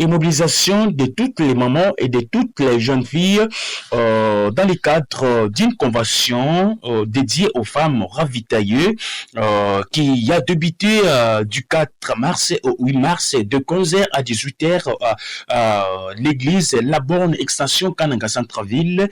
mobilisation de toutes les mamans et de toutes les jeunes filles dans le cadre d'une convention dédiée aux femmes ravitaillées qui a débuté du 4 mars au 8 mars de 15h à 18h à l'église La Borne Extension Kananga Centreville.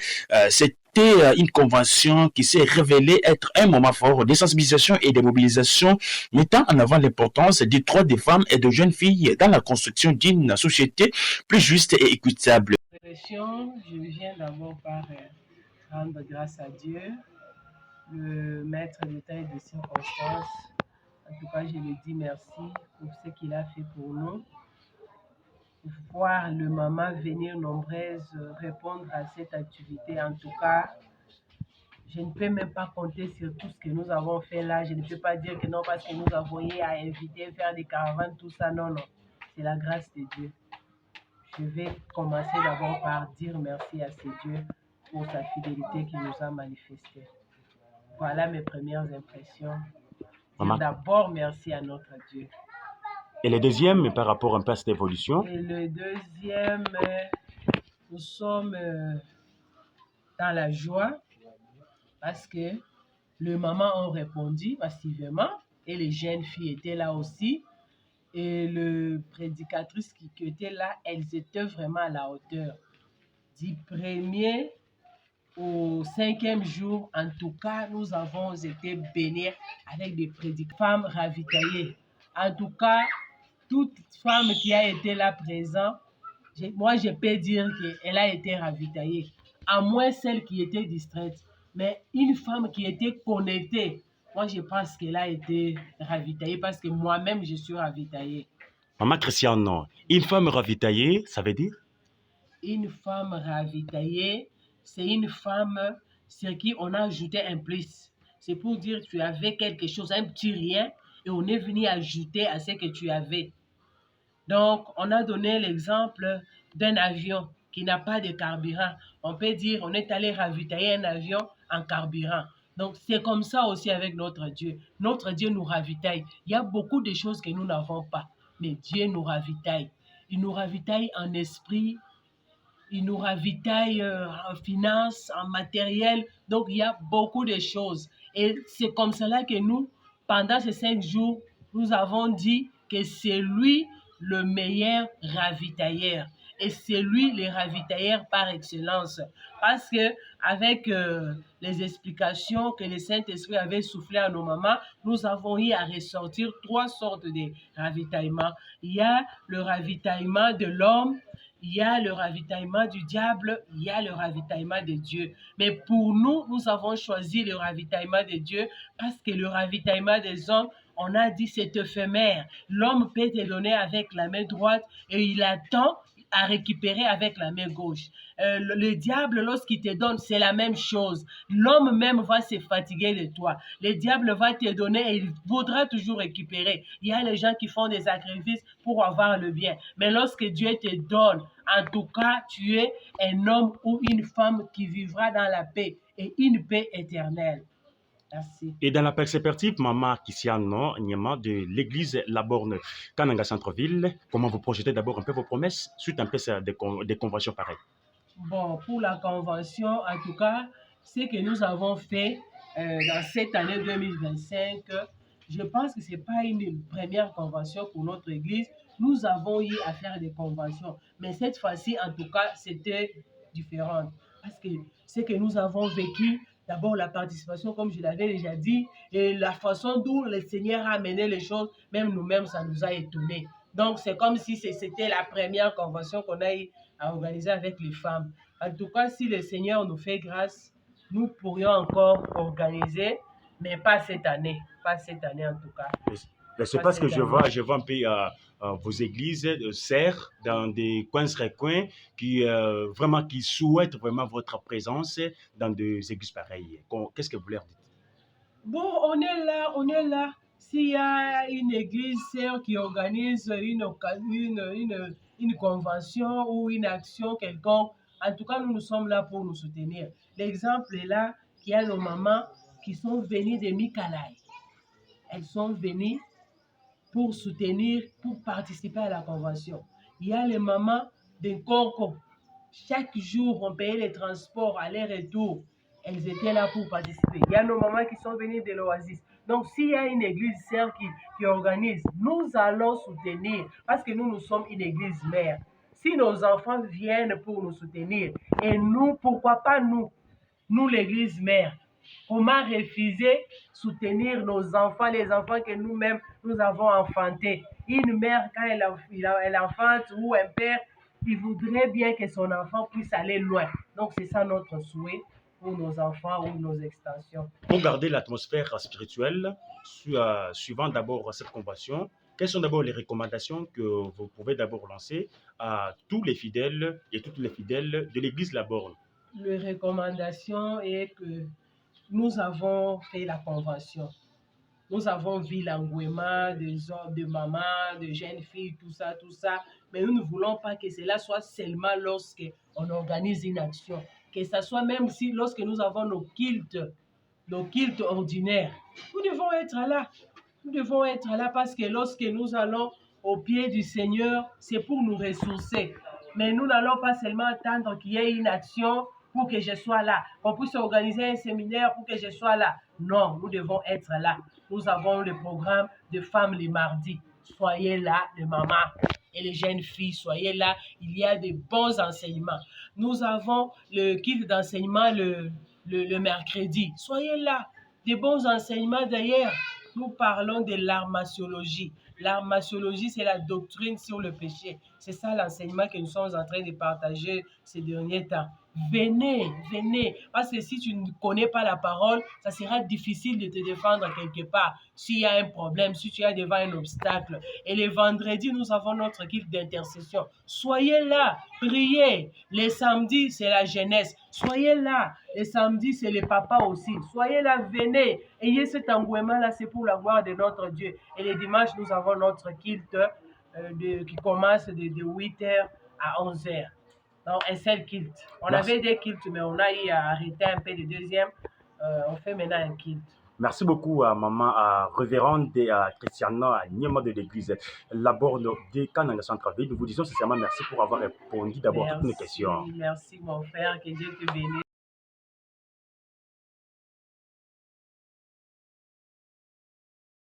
C'était une convention qui s'est révélée être un moment fort de sensibilisation et de mobilisation, mettant en avant l'importance des droits des femmes et de jeunes filles dans la construction d'une société plus juste et équitable. Je viens d'abord par rendre grâce à Dieu, le maître de temps et de circonstances. En tout cas, je lui dis merci pour ce qu'il a fait pour nous. Voir le maman venir nombreuse répondre à cette activité, en tout cas, je ne peux même pas compter sur tout ce que nous avons fait là. Je ne peux pas dire que non, parce que nous avons eu à inviter, faire des caravanes, tout ça. Non, non. C'est la grâce de Dieu. Je vais commencer d'abord par dire merci à ce Dieu pour sa fidélité qu'il nous a manifestée. Voilà mes premières impressions. Dire d'abord merci à notre Dieu. Et le deuxième, par rapport un peu à cette évolution? Et le deuxième, nous sommes dans la joie parce que les mamans ont répondu massivement et les jeunes filles étaient là aussi. Et le prédicatrice qui était là, elles étaient vraiment à la hauteur. Du premier au 5e jour, en tout cas, nous avons été bénis avec des femmes ravitaillées. En tout cas, toute femme qui a été là présente, moi je peux dire qu'elle a été ravitaillée, à moins celle qui était distraite. Mais une femme qui était connectée, moi je pense qu'elle a été ravitaillée parce que moi-même je suis ravitaillée. Maman Christiane, une femme ravitaillée, ça veut dire? Une femme ravitaillée, c'est une femme sur qui on a ajouté un plus. C'est pour dire que tu avais quelque chose, un petit rien, et on est venu ajouter à ce que tu avais. Donc, on a donné l'exemple d'un avion qui n'a pas de carburant. On peut dire on est allé ravitailler un avion en carburant. Donc, c'est comme ça aussi avec notre Dieu. Notre Dieu nous ravitaille. Il y a beaucoup de choses que nous n'avons pas, mais Dieu nous ravitaille. Il nous ravitaille en esprit, il nous ravitaille en finances, en matériel. Donc, il y a beaucoup de choses. Et c'est comme cela que nous, pendant ces 5 jours, nous avons dit que c'est lui le meilleur ravitailleur. Et c'est lui le ravitailleur par excellence. Parce que avec les explications que le Saint-Esprit avait soufflé à nos mamans, nous avons eu à ressortir 3 sortes de ravitaillements. Il y a le ravitaillement de l'homme, il y a le ravitaillement du diable, il y a le ravitaillement de Dieu. Mais pour nous, nous avons choisi le ravitaillement de Dieu parce que le ravitaillement des hommes, on a dit c'est éphémère. L'homme peut te donner avec la main droite et il attend à récupérer avec la main gauche. Le diable, lorsqu'il te donne, c'est la même chose. L'homme même va se fatiguer de toi. Le diable va te donner et il voudra toujours récupérer. Il y a les gens qui font des sacrifices pour avoir le bien. Mais lorsque Dieu te donne, en tout cas, tu es un homme ou une femme qui vivra dans la paix et une paix éternelle. Merci. Et dans la perspective, Maman Kisiano Nyama de l'église La Borne, Kananga Centreville, comment vous projetez d'abord un peu vos promesses suite un peu des conventions pareilles? Bon, pour la convention, en tout cas, ce que nous avons fait dans cette année 2025, je pense que ce n'est pas une première convention pour notre église. Nous avons eu à faire des conventions, mais cette fois-ci, en tout cas, c'était différent. Parce que ce que nous avons vécu, d'abord la participation, comme je l'avais déjà dit, et la façon dont le Seigneur a amené les choses, même nous-mêmes, ça nous a étonnés. Donc, c'est comme si c'était la première convention qu'on a eu à organiser avec les femmes. En tout cas, si le Seigneur nous fait grâce, nous pourrions encore organiser, mais pas cette année. Pas cette année, en tout cas. C'est parce que je vois un peu vos églises sœurs dans des recoins qui souhaitent vraiment votre présence dans des églises pareilles. Qu'est-ce que vous leur dites? Bon, on est là. S'il y a une église sœur qui organise une convention ou une action quelconque, en tout cas, nous sommes là pour nous soutenir. L'exemple est là qu'il y a nos mamans qui sont venues de Mikalaï. Elles sont venues pour soutenir, pour participer à la convention. Il y a les mamans de Conco. Chaque jour, on payait les transports aller-retour. Elles étaient là pour participer. Il y a nos mamans qui sont venues de l'Oasis. Donc, s'il y a une église sœur qui organise, nous allons soutenir parce que nous sommes une église mère. Si nos enfants viennent pour nous soutenir, et nous, pourquoi pas nous l'église mère, comment refuser soutenir nos enfants, les enfants que nous-mêmes nous avons enfantés? Une mère, quand elle enfante ou un père, il voudrait bien que son enfant puisse aller loin. Donc, c'est ça notre souhait pour nos enfants ou nos extensions. Pour garder l'atmosphère spirituelle, suivant d'abord cette convention, quelles sont d'abord les recommandations que vous pouvez d'abord lancer à tous les fidèles et toutes les fidèles de l'église La Borne? Les recommandations est que nous avons fait la convention. Nous avons vu l'engouement des hommes, de mamans, de jeunes filles, tout ça, mais nous ne voulons pas que cela soit seulement lorsqu'on organise une action, que ce soit même si lorsque nous avons nos cultes ordinaires. Nous devons être là. Nous devons être là parce que lorsque nous allons au pied du Seigneur, c'est pour nous ressourcer. Mais nous n'allons pas seulement attendre qu'il y ait une action pour que je sois là, qu'on puisse organiser un séminaire pour que je sois là. Non, nous devons être là. Nous avons le programme de femmes les mardis. Soyez là, les mamans et les jeunes filles, soyez là. Il y a de bons enseignements. Nous avons le kit d'enseignement le mercredi. Soyez là. De bons enseignements d'ailleurs. Nous parlons de l'armatiologie. L'armatiologie, c'est la doctrine sur le péché. C'est ça l'enseignement que nous sommes en train de partager ces derniers temps. Venez, parce que si tu ne connais pas la parole, ça sera difficile de te défendre quelque part. S'il y a un problème, si tu es devant un obstacle. Et les vendredis, nous avons notre équipe d'intercession. Soyez là, priez. Les samedis, c'est la jeunesse. Soyez là. Les samedis, c'est les papas aussi. Soyez là, venez. Ayez cet engouement-là, c'est pour la gloire de notre Dieu. Et les dimanches, nous avons notre culte qui commence de 8h à 11h. Donc, un seul culte. On avait des cultes, mais on a eu à arrêter un peu le deuxième. On fait maintenant un culte. Merci beaucoup à maman, à révérende et à Christiana, à Niema de l'église La Borne de Cannes, centre-ville. Nous vous disons sincèrement merci pour avoir répondu d'abord à toutes nos questions. Merci mon frère, que Dieu te bénisse.